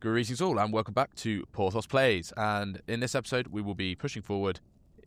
Greetings all and welcome back to Porthos Plays, and in this episode we will be pushing forward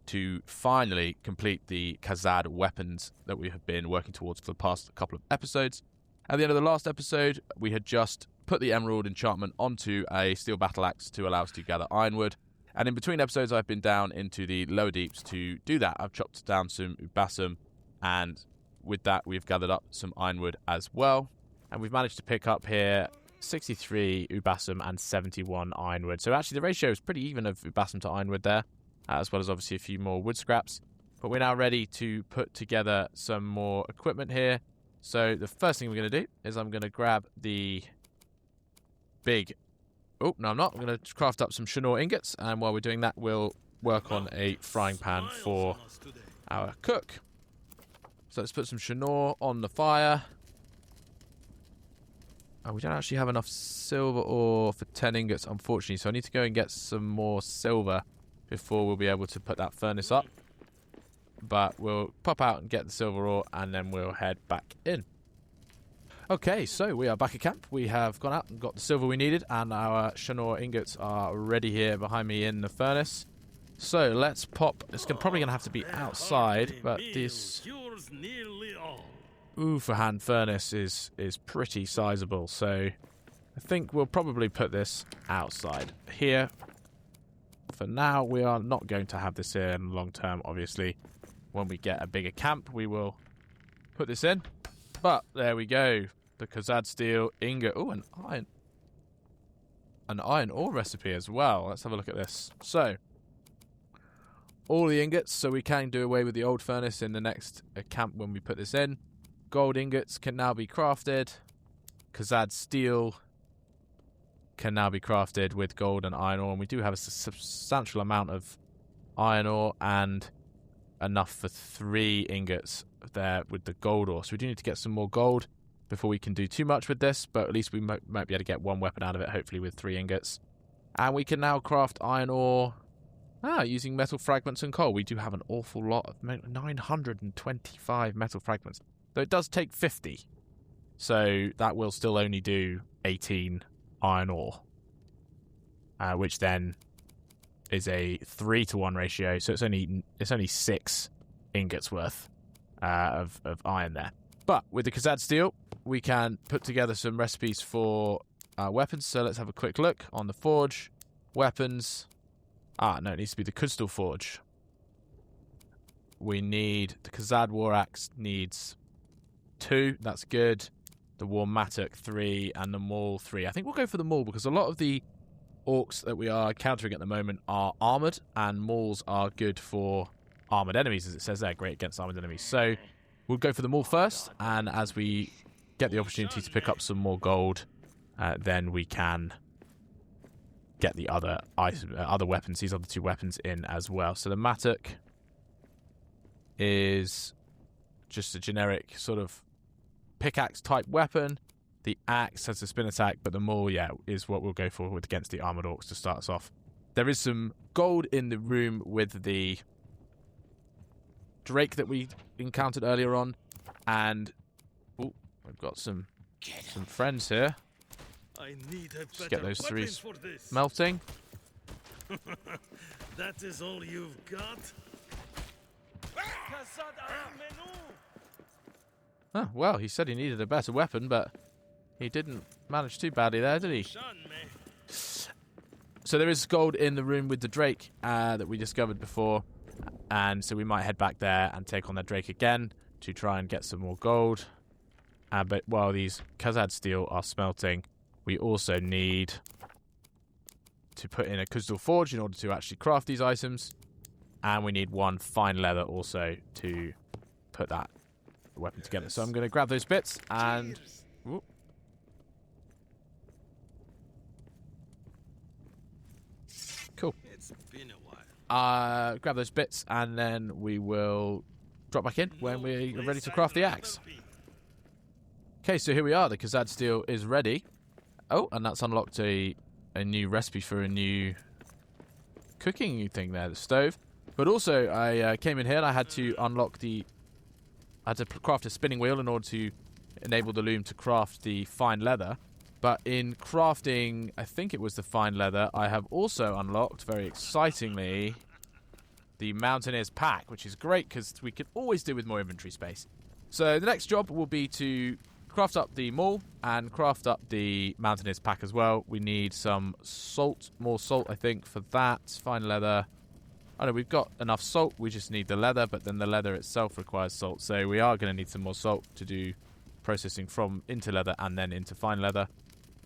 to finally complete the Khazad weapons that we have been working towards for the past couple of episodes. At the end of the last episode we had just put the emerald enchantment onto a steel battle axe to allow us to gather ironwood, and in between episodes I've been down into the lower deeps to do that. I've chopped down some ubasum, and with that we've gathered up some ironwood as well, and we've managed to pick up here 63 ubasum and 71 ironwood. So actually the ratio is pretty even of ubasum to ironwood there, as well as obviously a few more wood scraps. But we're now ready to put together some more equipment here. So the first thing we're going to do is I'm going to grab the big... Oh, no I'm not. I'm going to craft up some Shanor ingots, and while we're doing that we'll work on a frying pan for our cook. So let's put some Shanor on the fire. Oh, we don't actually have enough silver ore for 10 ingots, unfortunately, so I need to go and get some more silver before we'll be able to put that furnace up. But we'll pop out and get the silver ore, and then we'll head back in. Okay, so we are back at camp. We have gone out and got the silver we needed, and our Shanor ingots are ready here behind me in the furnace. So let's pop. It's probably going to have to be outside, but this Ufahan furnace is pretty sizable, so I think we'll probably put this outside here. For now, we are not going to have this here in the long term, obviously. When we get a bigger camp, we will put this in. But there we go. The Khazad steel ingot. Oh, an iron ore recipe as well. Let's have a look at this. So, all the ingots, so we can do away with the old furnace in the next camp when we put this in. Gold ingots can now be crafted. Khazad steel can now be crafted with gold and iron ore. And we do have a substantial amount of iron ore and enough for 3 ingots there with the gold ore. So we do need to get some more gold before we can do too much with this. But at least we might be able to get one weapon out of it, hopefully with 3 ingots. And we can now craft iron ore using metal fragments and coal. We do have an awful lot of 925 metal fragments. Though it does take 50, so that will still only do 18 iron ore, which then is a 3-to-1 ratio. So it's only 6 ingots worth of iron there. But with the Khazad steel, we can put together some recipes for weapons. So let's have a quick look on the forge weapons. No, it needs to be the crystal forge. We need the Khazad war axe needs 2, that's good. The War Mattock 3 and the Maul 3. I think we'll go for the Maul because a lot of the orcs that we are countering at the moment are armoured, and Mauls are good for armoured enemies, as it says there, great against armoured enemies. So we'll go for the Maul first, and as we get the opportunity to pick up some more gold, then we can get the other weapons, these other 2 weapons in as well. So the Mattock is just a generic sort of pickaxe type weapon. The axe has a spin attack, but the maul, is what we'll go for against the armored orcs to start us off. There is some gold in the room with the drake that we encountered earlier on, and we've got some friends here. I need a Just get those 3 for this. melting. That is all you've got? Oh, well, he said he needed a better weapon, but he didn't manage too badly there, did he? So there is gold in the room with the drake that we discovered before, and so we might head back there and take on that drake again to try and get some more gold. But while these Khazad steel are smelting, we also need to put in a crystal forge in order to actually craft these items, and we need 1 fine leather also to put that weapon together. So I'm going to grab those bits and cool. It's been a while. Grab those bits and then we will drop back in when we're ready to craft the axe. Okay, so here we are. The Khazad steel is ready. Oh, and that's unlocked a new recipe for a new cooking thing there, the stove. But also, I came in here and I had to unlock I had to craft a spinning wheel in order to enable the loom to craft the fine leather. But in crafting, I think it was the fine leather, I have also unlocked, very excitingly, the Mountaineer's Pack, which is great because we can always do with more inventory space. So the next job will be to craft up the maul and craft up the Mountaineer's Pack as well. We need some salt, more salt, I think, for that. Fine leather. I know we've got enough salt, we just need the leather, but then the leather itself requires salt. So we are going to need some more salt to do processing from into leather and then into fine leather.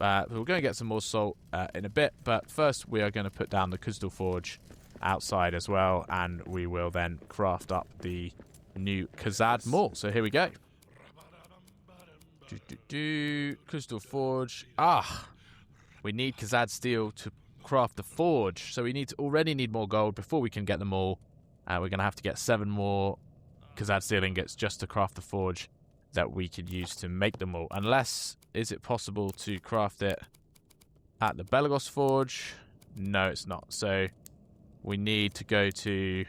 We're going to get some more salt in a bit, but first we are going to put down the Crystal Forge outside as well, and we will then craft up the new Khazad maul. So here we go. Crystal Forge. We need Khazad steel to craft the forge, so we already need more gold before we can get them all. We're going to have to get 7 more Khazad steel ingots just to craft the forge that we could use to make them all. Unless, is it possible to craft it at the Belagos forge? No, it's not. So we need to go to...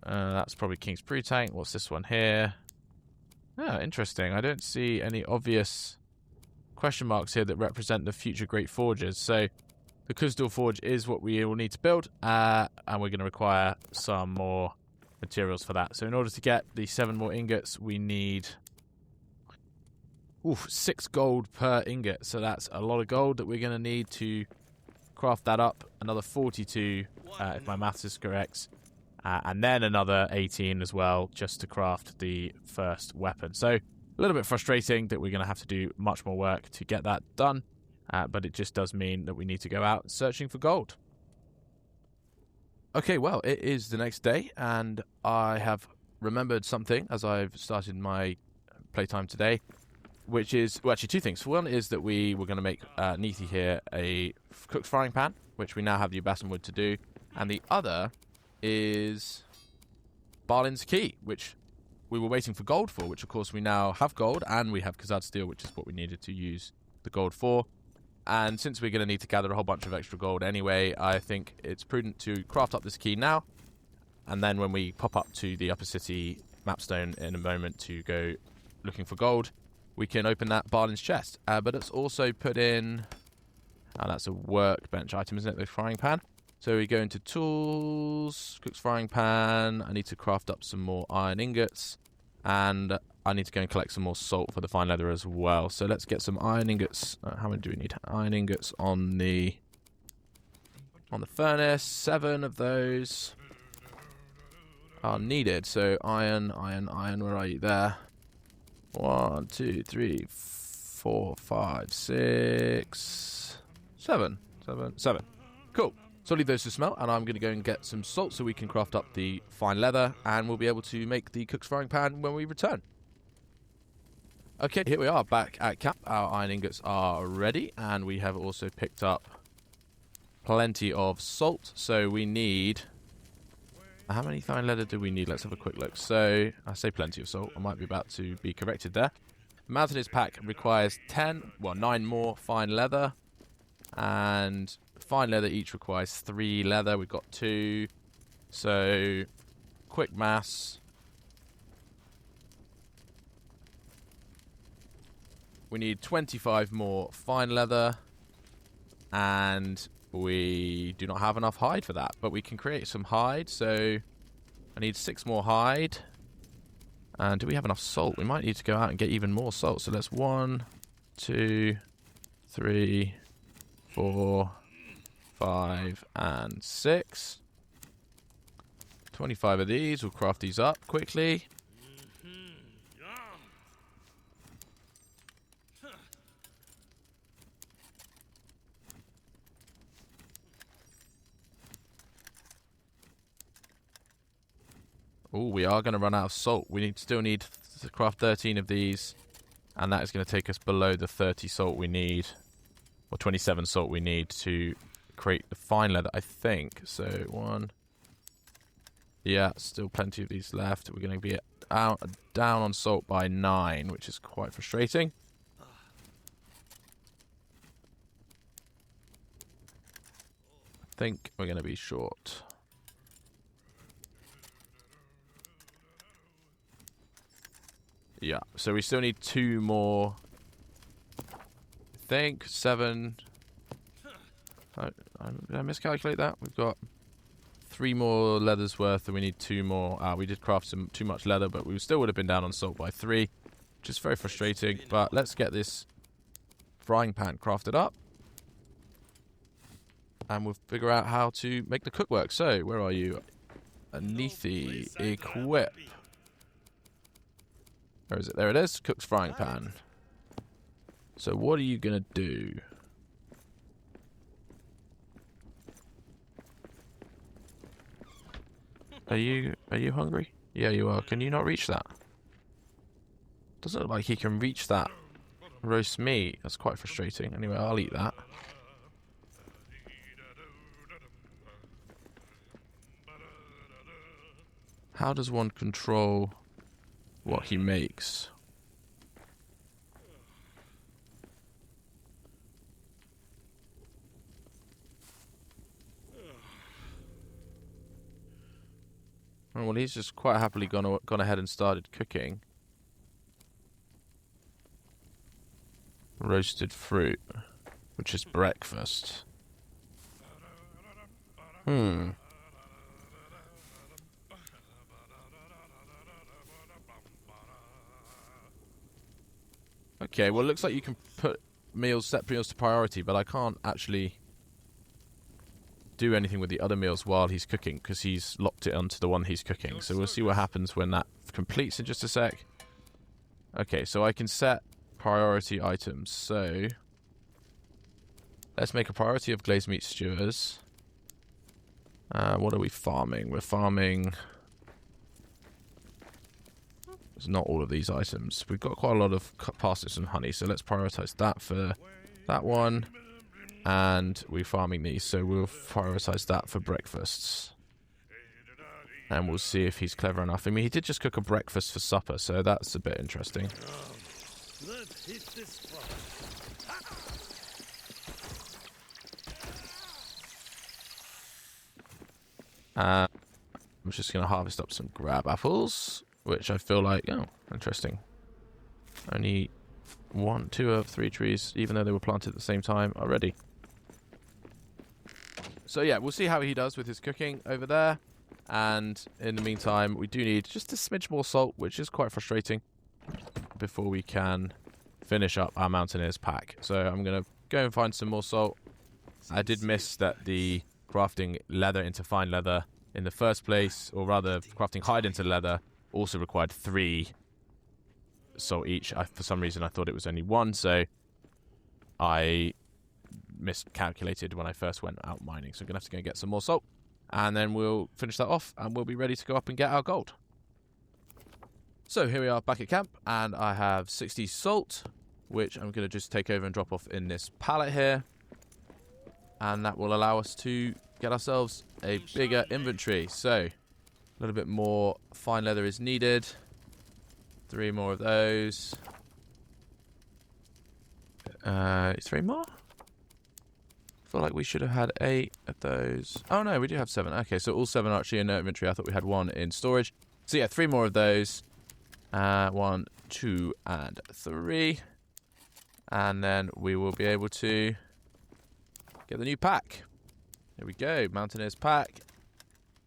that's probably King's Pre-Tank. What's this one here? Oh, interesting. I don't see any obvious question marks here that represent the future great forges. So the Kuzdal forge is what we will need to build, and we're going to require some more materials for that. So in order to get the 7 more ingots, we need 6 gold per ingot. So that's a lot of gold that we're going to need to craft that up. Another 42, if my maths is correct. And then another 18 as well, just to craft the first weapon. So a little bit frustrating that we're going to have to do much more work to get that done. But it just does mean that we need to go out searching for gold. Okay, well, it is the next day, and I have remembered something as I've started my playtime today, which is, well, actually 2 things. One is that we were going to make Neethi here a cooked frying pan, which we now have the Ubassan wood to do. And the other is Balin's Key, which we were waiting for gold for, which of course we now have gold, and we have Khazad steel, which is what we needed to use the gold for. And since we're going to need to gather a whole bunch of extra gold anyway, I think it's prudent to craft up this key now, and then when we pop up to the upper city mapstone in a moment to go looking for gold, we can open that Balin's chest. But it's also put in... that's a workbench item, isn't it? The frying pan. So we go into tools, cook's frying pan. I need to craft up some more iron ingots, and I need to go and collect some more salt for the fine leather as well. So let's get some iron ingots. How many do we need? Iron ingots on the furnace. 7 of those are needed. So iron. Where are you? There. 1, 2, 3, 4, 5, 6, 7. 7. Cool. So I'll leave those to smelt, and I'm going to go and get some salt so we can craft up the fine leather, and we'll be able to make the cook's frying pan when we return. Okay, here we are back at camp. Our iron ingots are ready, and we have also picked up plenty of salt. So we need... How many fine leather do we need? Let's have a quick look. So, I say plenty of salt. I might be about to be corrected there. Mountaineer's Pack requires 9 more fine leather, and fine leather each requires 3 leather. We've got 2. So, quick maths. We need 25 more fine leather, and we do not have enough hide for that, but we can create some hide. So I need 6 more hide. And do we have enough salt? We might need to go out and get even more salt. So that's 1, 2, 3, 4, 5, and 6. 25 of these. We'll craft these up quickly. Oh, we are going to run out of salt. We still need to craft 13 of these, and that is going to take us below the 30 salt we need, or 27 salt we need to create the fine leather, I think. So 1. Yeah, still plenty of these left. We're going to be down on salt by 9, which is quite frustrating. I think we're going to be short. Yeah, so we still need 2 more think 7. Did I miscalculate that? We've got 3 more leathers worth, and we need 2 more. We did craft too much leather, but we still would have been down on salt by 3, which is very frustrating. But let's get this frying pan crafted up, and we'll figure out how to make the cookwork. So, where are you? Anithi, equip. Where is it? There it is. Cook's frying pan. So what are you going to do? Are you hungry? Yeah, you are. Can you not reach that? Doesn't look like he can reach that roast meat. That's quite frustrating. Anyway, I'll eat that. How does one control what he makes? Oh, well, he's just quite happily gone ahead and started cooking. Roasted fruit, which is breakfast. Okay, well, it looks like you can put set meals to priority, but I can't actually do anything with the other meals while he's cooking because he's locked it onto the one he's cooking. So we'll see what happens when that completes in just a sec. Okay, so I can set priority items. So let's make a priority of glazed meat skewers. What are we farming? We're farming... It's not all of these items. We've got quite a lot of parsnips and honey, so let's prioritize that for that one. And we're farming these, so we'll prioritize that for breakfasts. And we'll see if he's clever enough. I mean, he did just cook a breakfast for supper, so that's a bit interesting. Let's hit this spot. I'm just going to harvest up some grab apples, which I feel like, oh, interesting. Only 1, 2 of 3 trees, even though they were planted at the same time, already. So yeah, we'll see how he does with his cooking over there. And in the meantime, we do need just a smidge more salt, which is quite frustrating, before we can finish up our Mountaineer's pack. So I'm going to go and find some more salt. I did miss that the crafting leather into fine leather in the first place, or rather crafting hide into leather, also required 3 salt each. For some reason I thought it was only 1, so I miscalculated when I first went out mining. So I'm going to have to go and get some more salt, and then we'll finish that off and we'll be ready to go up and get our gold. So here we are back at camp, and I have 60 salt, which I'm going to just take over and drop off in this pallet here, and that will allow us to get ourselves a bigger inventory. So a little bit more fine leather is needed. 3 more of those. 3 more? I feel like we should have had 8 of those. Oh no, we do have 7. Okay, so all 7 are actually in inventory. I thought we had 1 in storage. So yeah, 3 more of those. 1, 2, and 3. And then we will be able to get the new pack. Here we go, Mountaineer's pack.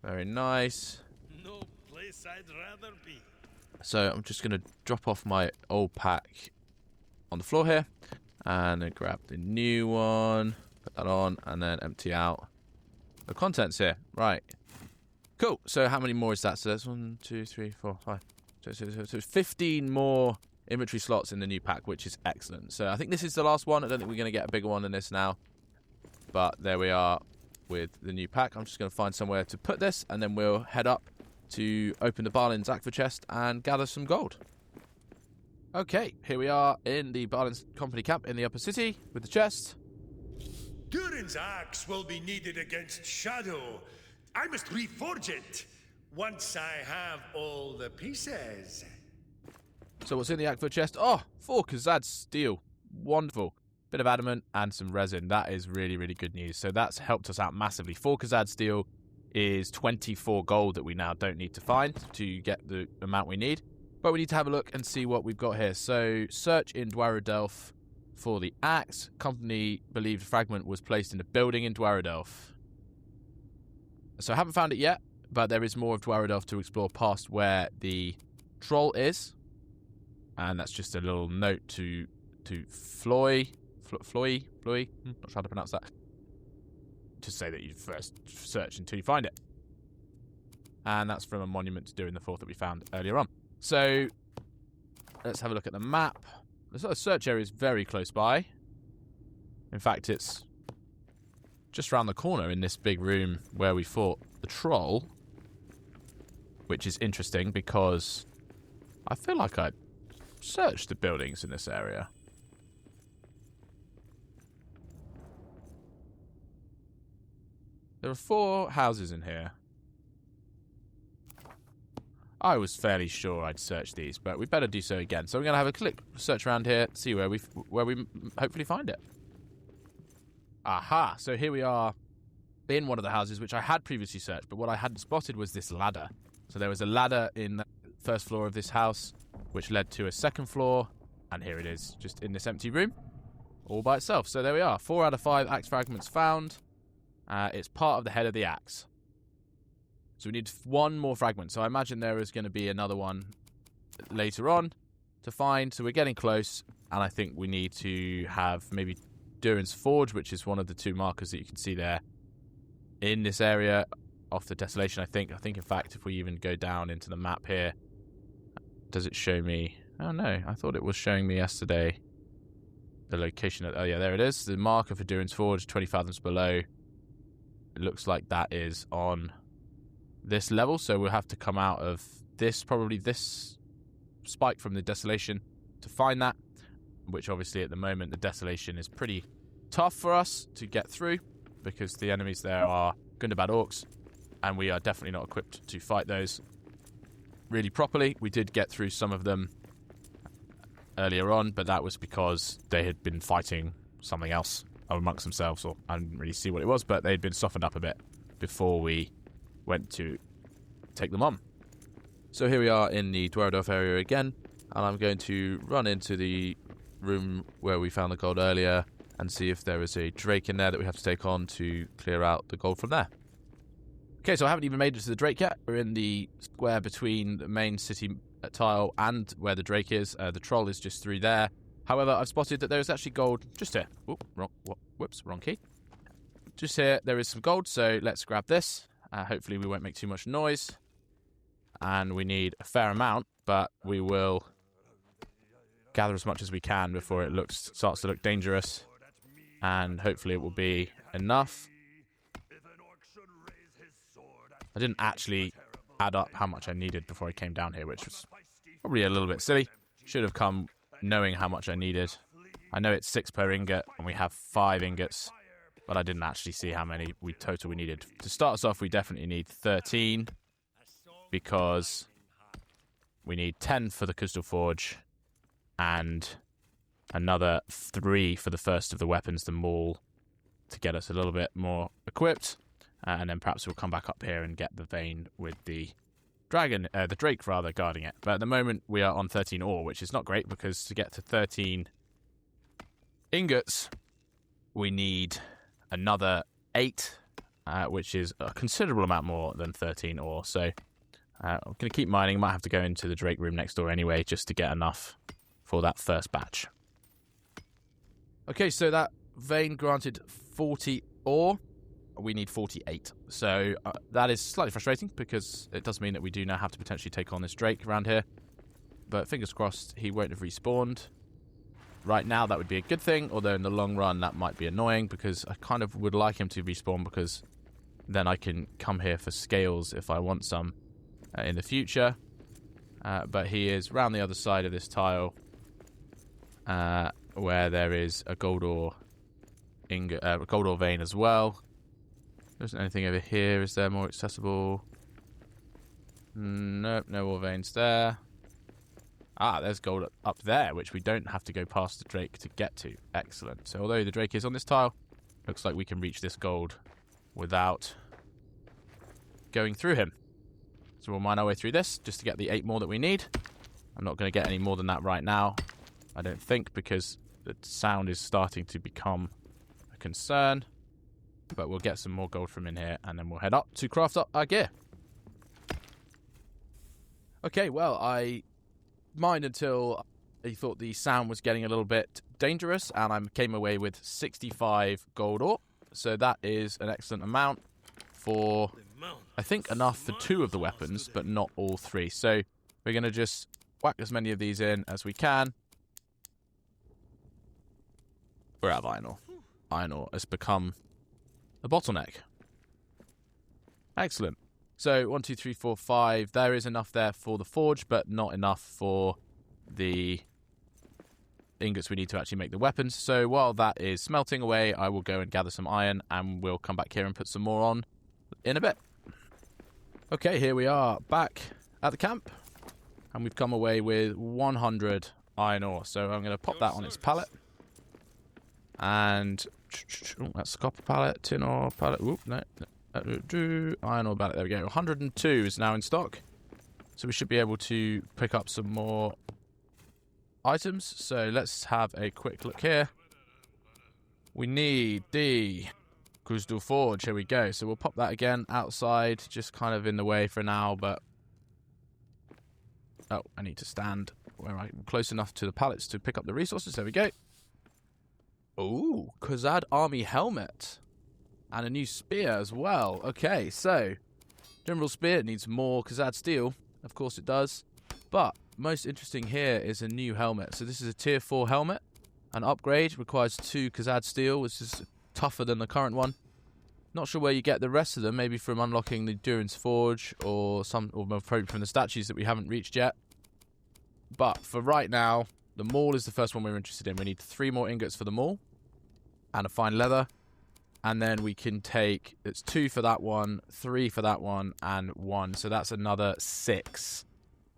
Very nice. No place I'd rather be. So I'm just going to drop off my old pack on the floor here, and then grab the new one, put that on, and then empty out the contents here. Right. Cool. So how many more is that? So that's 1, 2, 3, 4, 5. So 15 more inventory slots in the new pack, which is excellent. So I think this is the last one. I don't think we're going to get a bigger one than this now. But there we are with the new pack. I'm just going to find somewhere to put this, and then we'll head up to open the Barlin's Aqua chest and gather some gold. Okay, here we are in the Barlin's company camp in the upper city with the chest. Durin's axe will be needed against Shadow. I must reforge it once I have all the pieces. So what's in the Aqua chest? Oh, 4 Khazad steel. Wonderful. Bit of adamant and some resin. That is really, really good news. So that's helped us out massively. 4 Khazad steel is 24 gold that we now don't need to find to get the amount we need. But we need to have a look and see what we've got here. So search in Dwarodelf for the axe. Company believed a fragment was placed in a building in Dwaradelf. So I haven't found it yet, but there is more of Dwaradelf to explore past where the troll is. And that's just a little note to Floy, not sure how to pronounce that. To say that you first search until you find it. And that's from a monument to Durin the Fourth that we found earlier on. So let's have a look at the map. The sort of search area is very close by. In fact, it's just around the corner in this big room where we fought the troll. Which is interesting because I feel like I searched the buildings in this area. There are 4 houses in here. I was fairly sure I'd searched these, but we better do so again. So we're going to have a quick search around here, see where we hopefully find it. Aha! So here we are in one of the houses, which I had previously searched, but what I hadn't spotted was this ladder. So there was a ladder in the first floor of this house, which led to a second floor, and here it is, just in this empty room, all by itself. So there we are, 4 out of 5 axe fragments found. It's part of the head of the axe. So we need 1 more fragment. So I imagine there is going to be another one later on to find. So we're getting close, and I think we need to have maybe Durin's Forge, which is one of the 2 markers that you can see there in this area off the desolation, I think. I think, in fact, if we even go down into the map here, does it show me? Oh, no. I thought it was showing me yesterday the location. Oh, yeah, there it is. The marker for Durin's Forge, 20 fathoms below. It looks like that is on this level, so we'll have to come out of this, probably this spike from the desolation to find that, which obviously at the moment the desolation is pretty tough for us to get through because the enemies there are Gundabad orcs, and we are definitely not equipped to fight those really properly. We did get through some of them earlier on, but that was because they had been fighting something else amongst themselves, or I didn't really see what it was, but they'd been softened up a bit before we went to take them on. So here we are in the Dwaradelf area again, and I'm going to run into the room where we found the gold earlier and see if there is a drake in there that we have to take on to clear out the gold from there. Okay, so I haven't even made it to the drake yet. We're in the square between the main city tile and where the drake is. The troll is just through there. However, I've spotted that there is actually gold just here. Whoops, wrong key. Just here, there is some gold, so let's grab this. Hopefully we won't make too much noise. And we need a fair amount, but we will gather as much as we can before it starts to look dangerous. And hopefully it will be enough. I didn't actually add up how much I needed before I came down here, which was probably a little bit silly. Should have come knowing how much I needed. I know it's 6 per ingot, and we have 5 ingots, but I didn't actually see how many we needed. To start us off, we definitely need 13, because we need 10 for the Crystal Forge, and another 3 for the first of the weapons, the maul, to get us a little bit more equipped. And then perhaps we'll come back up here and get the vein with the the drake guarding it. But at the moment we are on 13 ore, which is not great, because to get to 13 ingots we need another 8, which is a considerable amount more than 13 ore. So I'm going to keep mining. Might have to go into the drake room next door anyway, just to get enough for that first batch. Okay, so that vein granted 40 ore. We need 48. So that is slightly frustrating, because it does mean that we do now have to potentially take on this drake around here. But fingers crossed he won't have respawned. Right now that would be a good thing, although in the long run that might be annoying, because I kind of would like him to respawn, because then I can come here for scales if I want some in the future. But he is round the other side of this tile, where there is a gold ore vein as well. There isn't anything over here. Is there more accessible? Nope, no ore veins there. Ah, there's gold up there, which we don't have to go past the drake to get to. Excellent. So although the drake is on this tile, looks like we can reach this gold without going through him. So we'll mine our way through this just to get the 8 more that we need. I'm not going to get any more than that right now, I don't think, because The sound is starting to become a concern. But we'll get some more gold from in here, and then we'll head up to craft up our gear. Okay, well, I mined until I thought the sound was getting a little bit dangerous, and I came away with 65 gold ore. So that is an excellent amount for, I think, enough for 2 of the weapons, but not all 3. So we're going to just whack as many of these in as we can. We're out of iron ore. Iron ore has become a bottleneck. Excellent. So 1, 2, 3, 4, 5. There is enough there for the forge, but not enough for the ingots we need to actually make the weapons. So while that is smelting away, I will go and gather some iron, and we'll come back here and put some more on in a bit. Okay, here we are back at the camp, and we've come away with 100 iron ore. So I'm going to pop that on its pallet. And that's the copper pallet, tin ore pallet. Whoop, no. Iron ore pallet. There we go. 102 is now in stock. So we should be able to pick up some more items. So let's have a quick look here. We need the Crystal Forge. Here we go. So we'll pop that again outside. Just kind of in the way for now, but... Oh, I need to stand where I'm close enough to the pallets to pick up the resources. There we go. Ooh, Khazad army helmet. And a new spear as well. Okay, so General Spear needs more Khazad steel. Of course it does. But most interesting here is a new helmet. So this is a tier 4 helmet. An upgrade requires 2 Khazad steel, which is tougher than the current one. Not sure where you get the rest of them. Maybe from unlocking the Durin's Forge or probably from the statues that we haven't reached yet. But for right now, the maul is the first one we're interested in. We need 3 more ingots for the maul. And a fine leather, and then we can take, it's 2 for that one, 3 for that one, and 1, so that's another 6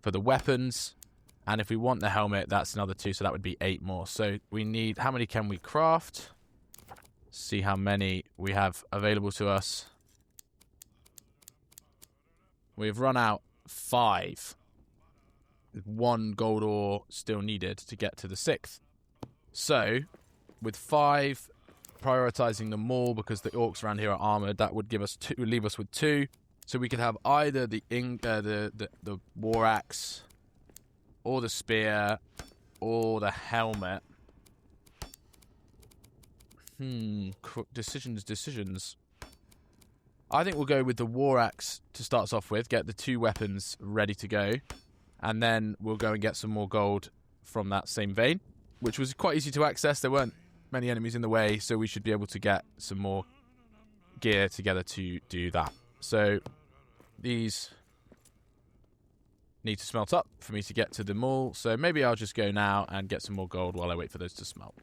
for the weapons. And if we want the helmet, that's another 2, so that would be 8 more. So we need, how many can we craft? See how many we have available to us. We've run out 5. 1 gold ore still needed to get to the 6th. So with 5, prioritizing the maul because the orcs around here are armored, that would give us 2, leave us with 2. So we could have either the war axe, or the spear, or the helmet. Decisions. I think we'll go with the war axe to start us off with. Get the 2 weapons ready to go, and then we'll go and get some more gold from that same vein, which was quite easy to access. There weren't many enemies in the way, so we should be able to get some more gear together to do that. So these need to smelt up for me to get to the maul, so maybe I'll just go now and get some more gold while I wait for those to smelt.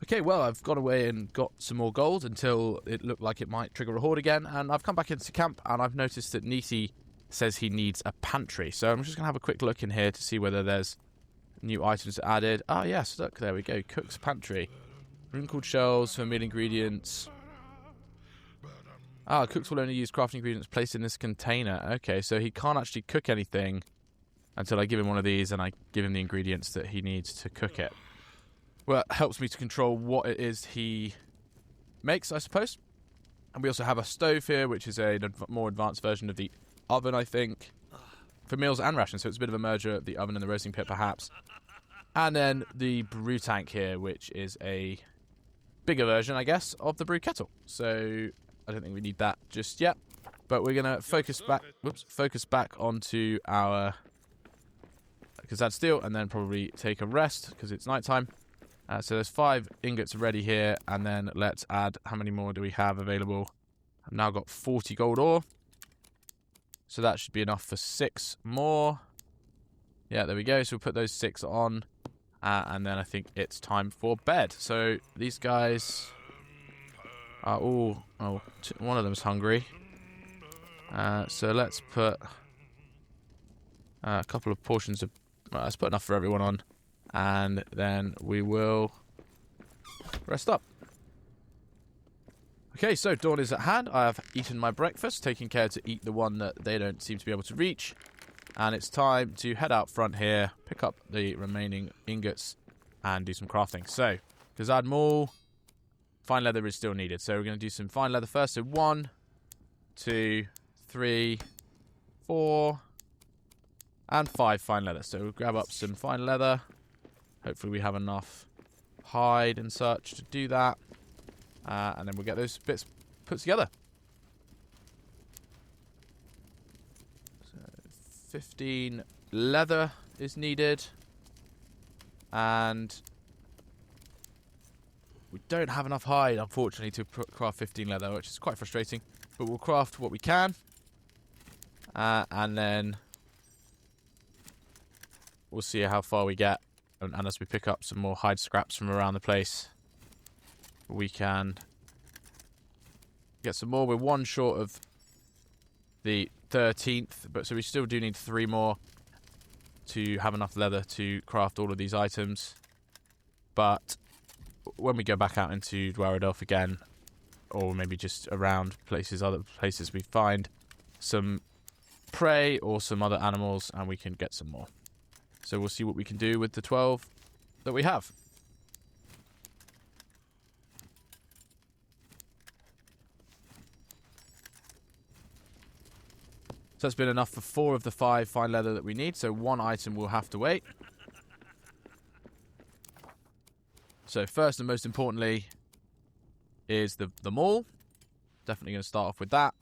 Okay, well, I've gone away and got some more gold until it looked like it might trigger a horde again, and I've come back into camp, and I've noticed that Nisi says he needs a pantry, so I'm just going to have a quick look in here to see whether there's new items added. Ah, yes, look, there we go. Cook's Pantry. Wrinkled shells for meal ingredients. Ah, cooks will only use crafting ingredients placed in this container. Okay, so he can't actually cook anything until I give him one of these and I give him the ingredients that he needs to cook it. Well, it helps me to control what it is he makes, I suppose. And we also have a stove here, which is a more advanced version of the oven, I think, for meals and rations. So it's a bit of a merger of the oven and the roasting pit, perhaps. And then the brew tank here, which is a bigger version, I guess, of the brew kettle. So I don't think we need that just yet. But we're going to focus back onto our Khazad steel and then probably take a rest because it's nighttime. So there's 5 ingots ready here, and then let's add, how many more do we have available? I've now got 40 gold ore. So that should be enough for 6 more. Yeah, there we go. So we'll put those 6 on. And then I think it's time for bed. So these guys are all... Oh, one of them's hungry. So let's put a couple of portions of... Well, let's put enough for everyone on. And then we will rest up. Okay, so dawn is at hand. I have eaten my breakfast, taking care to eat the one that they don't seem to be able to reach. And it's time to head out front here, pick up the remaining ingots, and do some crafting. So, because add more, fine leather is still needed. So we're going to do some fine leather first. So 1, 2, 3, 4, and 5 fine leather. So we'll grab up some fine leather. Hopefully we have enough hide and such to do that. And then we'll get those bits put together. So 15 leather is needed. And we don't have enough hide, unfortunately, to craft 15 leather, which is quite frustrating. But we'll craft what we can. And then we'll see how far we get. And as we pick up some more hide scraps from around the place, we can get some more. We're 1 short of the 13th, but so we still do need 3 more to have enough leather to craft all of these items. But when we go back out into Dwaradelf again, or maybe just around other places, we find some prey or some other animals, and we can get some more. So we'll see what we can do with the 12 that we have. So that's been enough for 4 of the 5 fine leather that we need. So 1 item will have to wait. So first and most importantly is the maul. Definitely going to start off with that.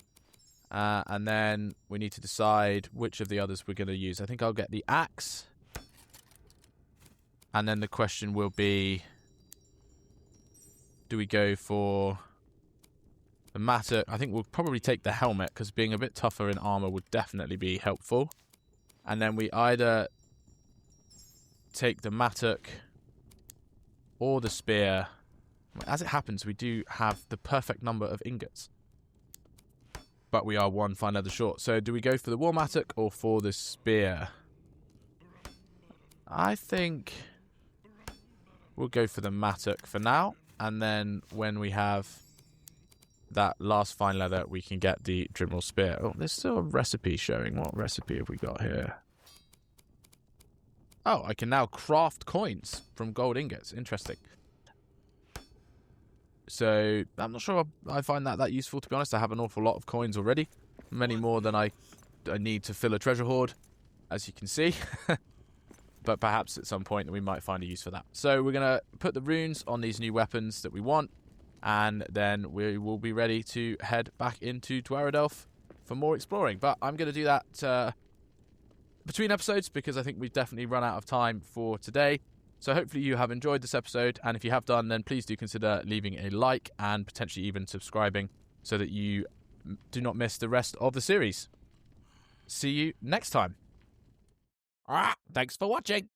And then we need to decide which of the others we're going to use. I think I'll get the axe. And then the question will be, do we go for the mattock? I think we'll probably take the helmet, because being a bit tougher in armor would definitely be helpful. And then we either take the mattock or the spear. As it happens, we do have the perfect number of ingots, but we are 1 fine leather short. So do we go for the war mattock or for the spear? I think we'll go for the mattock for now, and then when we have that last fine leather, we can get the Dremel spear. Oh, there's still a recipe showing. What recipe have we got here? Oh, I can now craft coins from gold ingots. Interesting. So I'm not sure I find that useful, to be honest. I have an awful lot of coins already. Many more than I need to fill a treasure hoard, as you can see. But perhaps at some point we might find a use for that. So we're going to put the runes on these new weapons that we want. And then we will be ready to head back into Dwaradelf for more exploring. But I'm going to do that between episodes, because I think we've definitely run out of time for today. So hopefully you have enjoyed this episode. And if you have done, then please do consider leaving a like and potentially even subscribing so that you do not miss the rest of the series. See you next time. Thanks for watching.